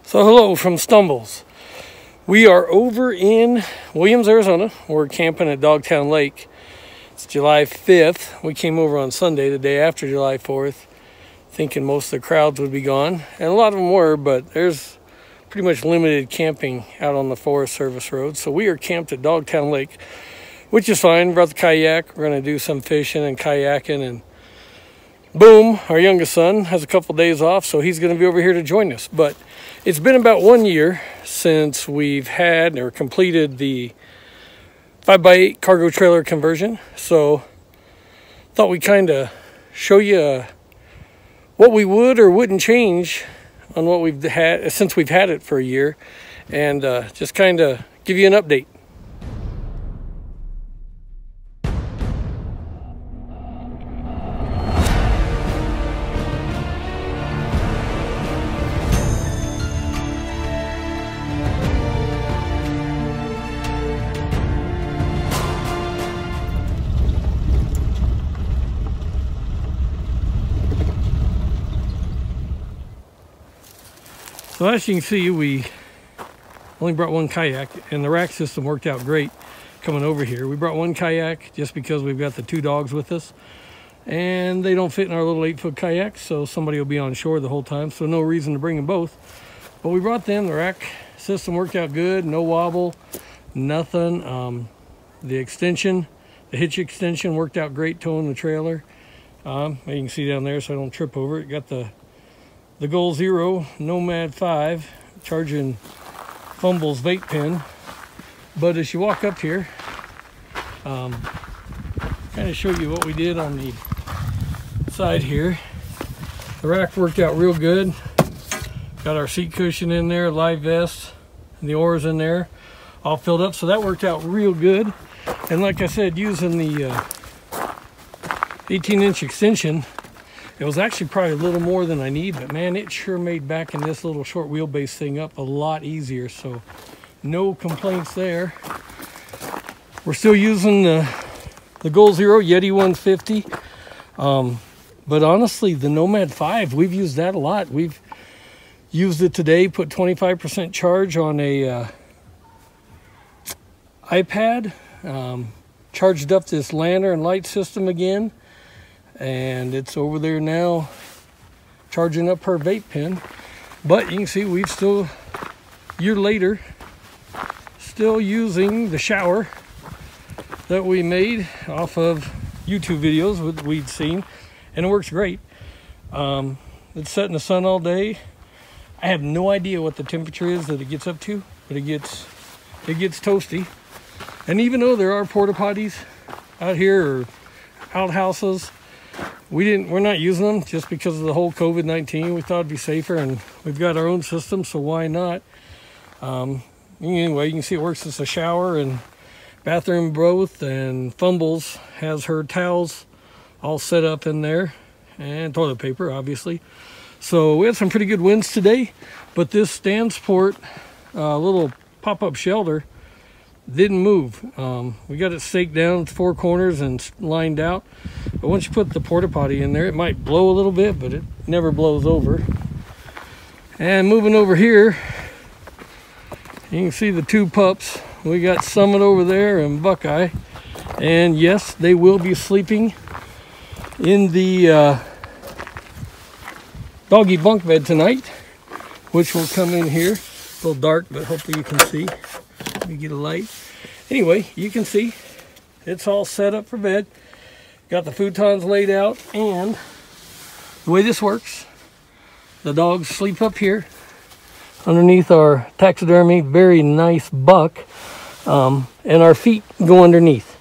So hello from Stumbles. We are over in Williams, Arizona. We're camping at Dogtown Lake. It's July 5th. We came over on Sunday, the day after July 4th, thinking most of the crowds would be gone. And a lot of them were, but there's pretty much limited camping out on the Forest Service road. So we are camped at Dogtown Lake, which is fine. Brought the kayak. We're going to do some fishing and kayaking, and boom, our youngest son has a couple days off, so he's going to be over here to join us. But it's been about 1 year since we've had or completed the 5x8 cargo trailer conversion. So thought we'd kind of show you what we would or wouldn't change on what we've had since we've had it for a year, and just kind of give you an update. So as you can see, we only brought one kayak, and the rack system worked out great coming over here. We brought one kayak just because we've got the two dogs with us, and they don't fit in our little 8-foot kayak, so somebody will be on shore the whole time, so no reason to bring them both. But we brought them. The rack system worked out good, no wobble, nothing. The extension, the hitch extension worked out great towing the trailer. You can see down there so I don't trip over it. Got the Goal Zero Nomad 5 charging Fumble's vape pen. But as you walk up here, kind of show you what we did on the side here. The rack worked out real good. Got our seat cushion in there, live vest, and the oars in there, all filled up. So that worked out real good. And like I said, using the 18-inch extension, it was actually probably a little more than I need, but man, it sure made backing this little short wheelbase thing up a lot easier. So no complaints there. We're still using the Goal Zero Yeti 150. But honestly, the Nomad 5, we've used that a lot. We've used it today, put 25% charge on a iPad, charged up this lantern light system again. And it's over there now charging up her vape pen. But you can see we've still, a year later, still using the shower that we made off of YouTube videos we'd seen, and it works great. It's set in the sun all day. I have no idea what the temperature is that it gets up to, but it gets toasty. And even though there are porta potties out here or outhouses, we're not using them just because of the whole COVID-19. We thought it'd be safer, and we've got our own system, so why not? Anyway, you can see it works as a shower and bathroom both, and Fumbles has her towels all set up in there, and toilet paper, obviously. So we had some pretty good winds today, but this Stansport little pop-up shelter didn't move. We got it staked down to 4 corners and lined out. But once you put the porta potty in there, it might blow a little bit, but it never blows over. And moving over here, you can see the two pups. We got Summit over there and Buckeye. And yes, they will be sleeping in the doggy bunk bed tonight, which will come in here. A little dark, but hopefully you can see. Let me get a light. Anyway, you can see it's all set up for bed. Got the futons laid out, and the way this works, the dogs sleep up here underneath our taxidermy, very nice buck, and our feet go underneath.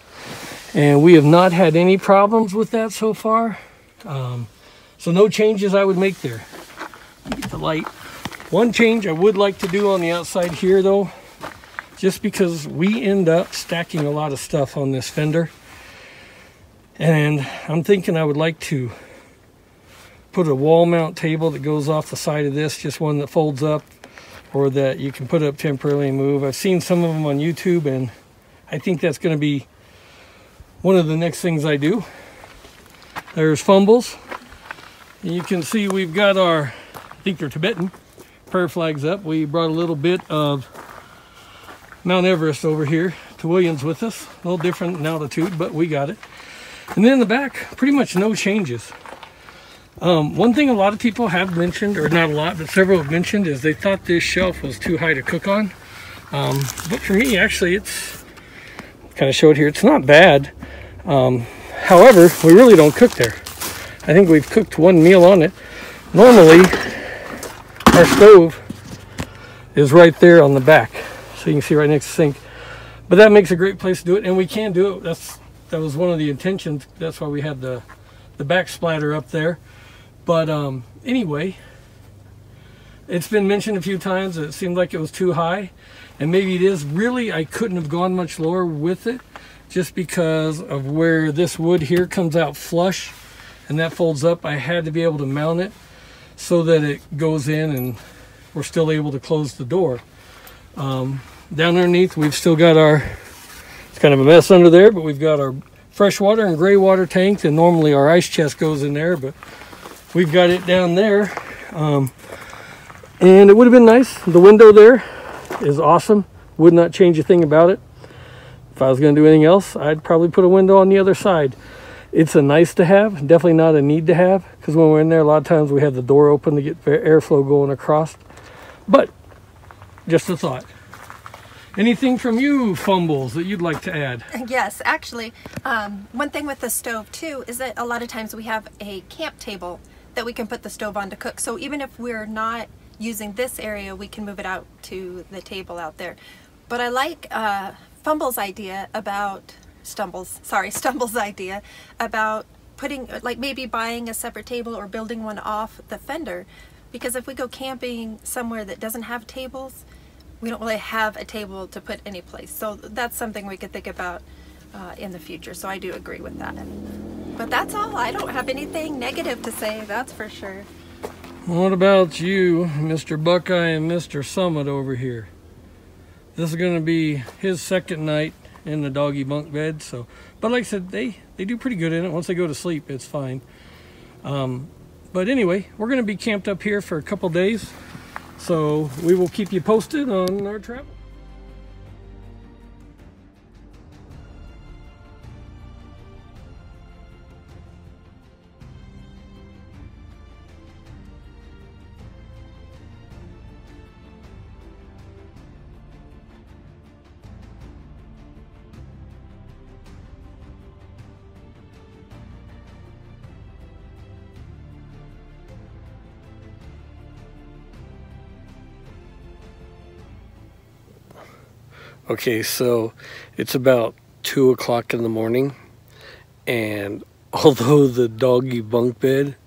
And we have not had any problems with that so far. So no changes I would make there. Get the light. One change I would like to do on the outside here though, just because we end up stacking a lot of stuff on this fender. And I'm thinking I would like to put a wall mount table that goes off the side of this, just one that folds up or that you can put up temporarily and move. I've seen some of them on YouTube, and I think that's going to be one of the next things I do. There's Fumbles. You can see we've got our, I think they're Tibetan, prayer flags up. We brought a little bit of Mount Everest over here to Williams with us. A little different in altitude, but we got it. And then in the back, pretty much no changes. One thing a lot of people have mentioned, or not a lot, but several have mentioned, is they thought this shelf was too high to cook on. But for me, actually, it's kind of showed here, it's not bad. However, we really don't cook there. I think we've cooked one meal on it. Normally, our stove is right there on the back, so you can see right next to the sink. But that makes a great place to do it, and we can do it. That was one of the intentions. That's why we had the back splatter up there. But anyway, it's been mentioned a few times that it seemed like it was too high, and maybe it is. Really, I couldn't have gone much lower with it, just because of where this wood here comes out flush and that folds up. I had to be able to mount it so that it goes in and we're still able to close the door. Down underneath, we've still got it's kind of a mess under there, but we've got our freshwater and gray water tank, and normally our ice chest goes in there, but we've got it down there. And it would have been nice. The window there is awesome. Would not change a thing about it. If I was going to do anything else, I'd probably put a window on the other side. It's a nice to have, definitely not a need to have, because when we're in there, a lot of times we have the door open to get airflow going across. But just a thought. Anything from you, Fumbles, that you'd like to add? Yes, actually, one thing with the stove too is that a lot of times we have a camp table that we can put the stove on to cook. So even if we're not using this area, we can move it out to the table out there. But I like Stumble's idea about putting, like maybe buying a separate table or building one off the fender, because if we go camping somewhere that doesn't have tables, we don't really have a table to put any place. So that's something we could think about in the future. So I do agree with that. But that's all. I don't have anything negative to say, that's for sure. What about you, Mr. Buckeye and Mr. Summit over here? This is going to be his second night in the doggy bunk bed. So, but like I said, they do pretty good in it. Once they go to sleep, it's fine. But anyway, we're going to be camped up here for a couple days. So we will keep you posted on our travel. Okay, so it's about 2 o'clock in the morning, and although the doggy bunk bed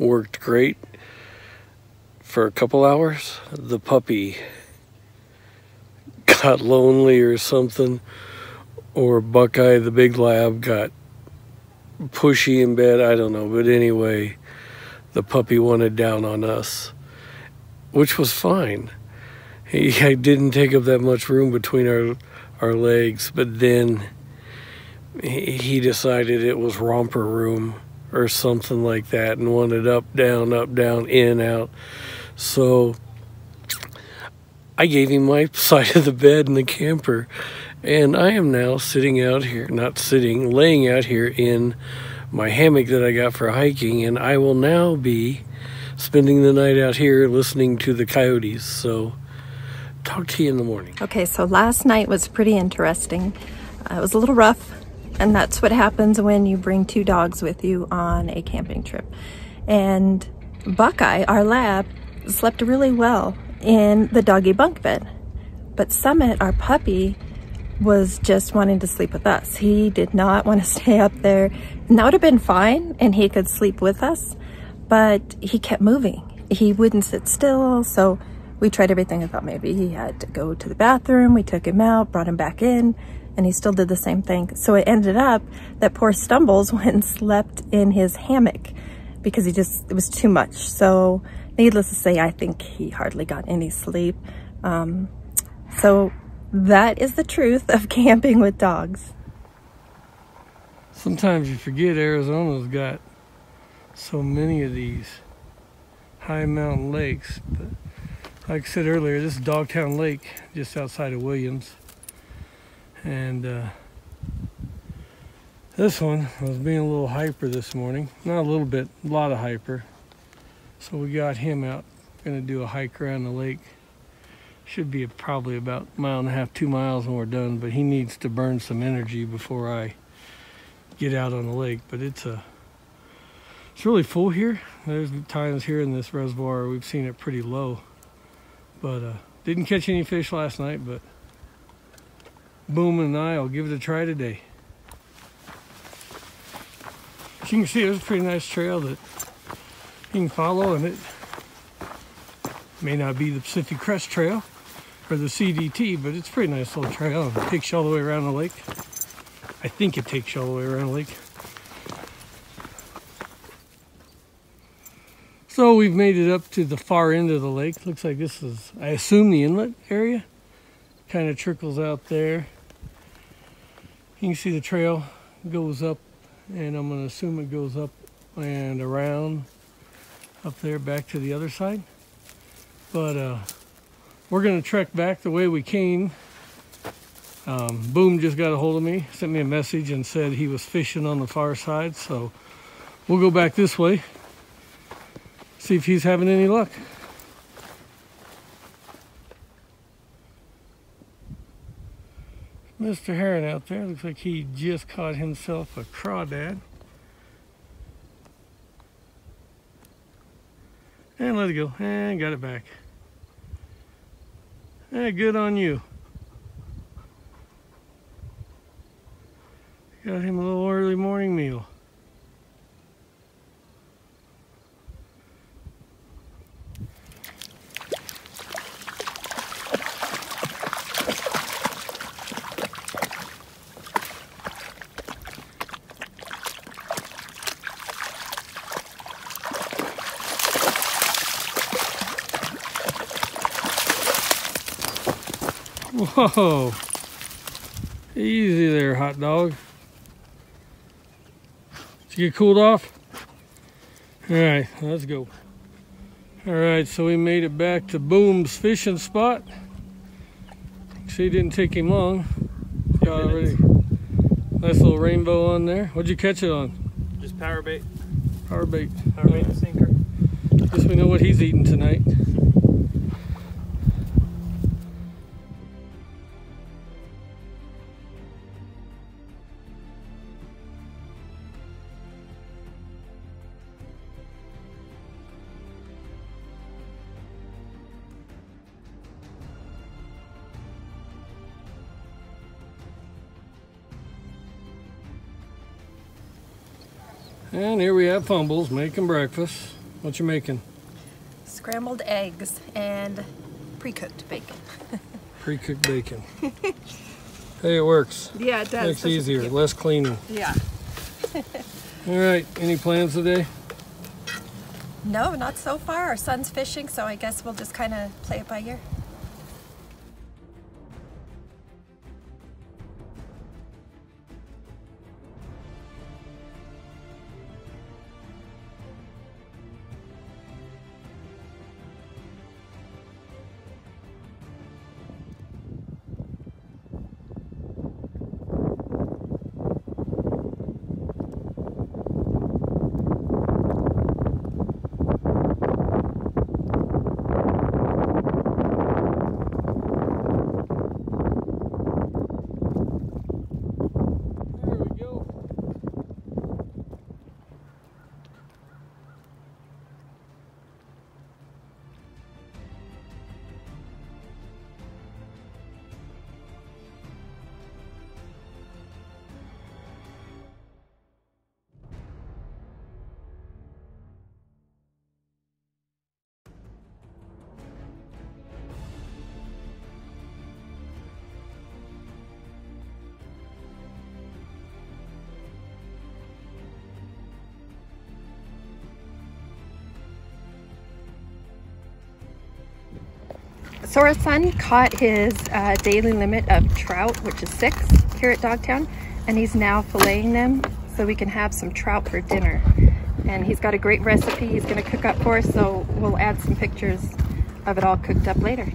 worked great for a couple hours, the puppy got lonely or something, or Buckeye, the big lab, got pushy in bed, I don't know. But anyway, the puppy wanted down on us, which was fine. He didn't take up that much room between our legs, but then he decided it was romper room or something like that and wanted up, down, in, out. So I gave him my side of the bed in the camper, and I am now sitting out here, laying out here in my hammock that I got for hiking, and I will now be spending the night out here listening to the coyotes. So talk to you in the morning. Okay, so last night was pretty interesting. It was a little rough, and that's what happens when you bring 2 dogs with you on a camping trip. And Buckeye, our lab, slept really well in the doggy bunk bed. But Summit, our puppy, was just wanting to sleep with us. He did not want to stay up there. And that would have been fine, and he could sleep with us, but he kept moving. He wouldn't sit still, so we tried everything. I thought maybe he had to go to the bathroom. We took him out, brought him back in, and he still did the same thing. So it ended up that poor Stumbles went and slept in his hammock because it was too much. So needless to say, I think he hardly got any sleep. So that is the truth of camping with dogs. Sometimes you forget Arizona's got so many of these high mountain lakes, but Like I said earlier, this is Dogtown Lake, just outside of Williams. And this one was being a little hyper this morning. Not a little bit, a lot of hyper. So we got him out, gonna do a hike around the lake. Should be probably about a mile and a half, 2 miles when we're done, but he needs to burn some energy before I get out on the lake. But it's really full here. There's times here in this reservoir we've seen it pretty low. But didn't catch any fish last night, but Boom and I will give it a try today. As you can see, there's a pretty nice trail that you can follow, and it may not be the Pacific Crest Trail or the CDT, but it's a pretty nice little trail. It takes you all the way around the lake. I think it takes you all the way around the lake. So we've made it up to the far end of the lake. Looks like this is, I assume, the inlet area. Kind of trickles out there. You can see the trail goes up, and I'm going to assume it goes up and around up there back to the other side. But we're going to trek back the way we came. Boom just got a hold of me, sent me a message and said he was fishing on the far side. So we'll go back this way, see if he's having any luck. Mr. Heron out there, looks like he just caught himself a crawdad. And let it go, and got it back. Hey, good on you. Got him a little early morning meal. Whoa, easy there, hot dog. Did you get cooled off? All right, let's go. All right, so we made it back to Boom's fishing spot. See, it didn't take him long. Got already nice little rainbow on there. What'd you catch it on? Just power bait. Power bait. Power bait and sinker. Guess we know what he's eating tonight. And here we have Fumbles making breakfast. What you making? Scrambled eggs and pre-cooked bacon. Pre-cooked bacon. Hey, it works. Yeah, it does. Makes it easier, less cleaning. Yeah. All right, any plans today? No, not so far. Our son's fishing, so I guess we'll just kind of play it by ear. So our son caught his daily limit of trout, which is 6 here at Dogtown, and he's now filleting them so we can have some trout for dinner. And he's got a great recipe he's going to cook up for us, so we'll add some pictures of it all cooked up later.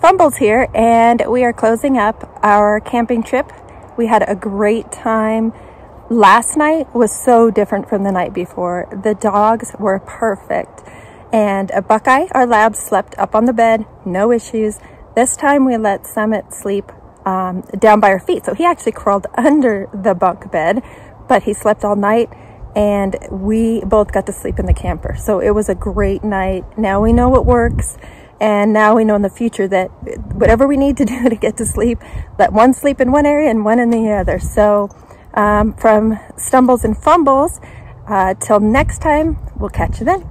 Fumbles here, and we are closing up our camping trip. We had a great time. Last night was so different from the night before. The dogs were perfect. And Buckeye, our lab, slept up on the bed, no issues. This time we let Summit sleep down by our feet. So he actually crawled under the bunk bed, but he slept all night, and we both got to sleep in the camper. So it was a great night. Now we know what works. And now we know in the future that whatever we need to do to get to sleep, let one sleep in one area and one in the other. So from Stumbles and Fumbles, till next time, we'll catch you then.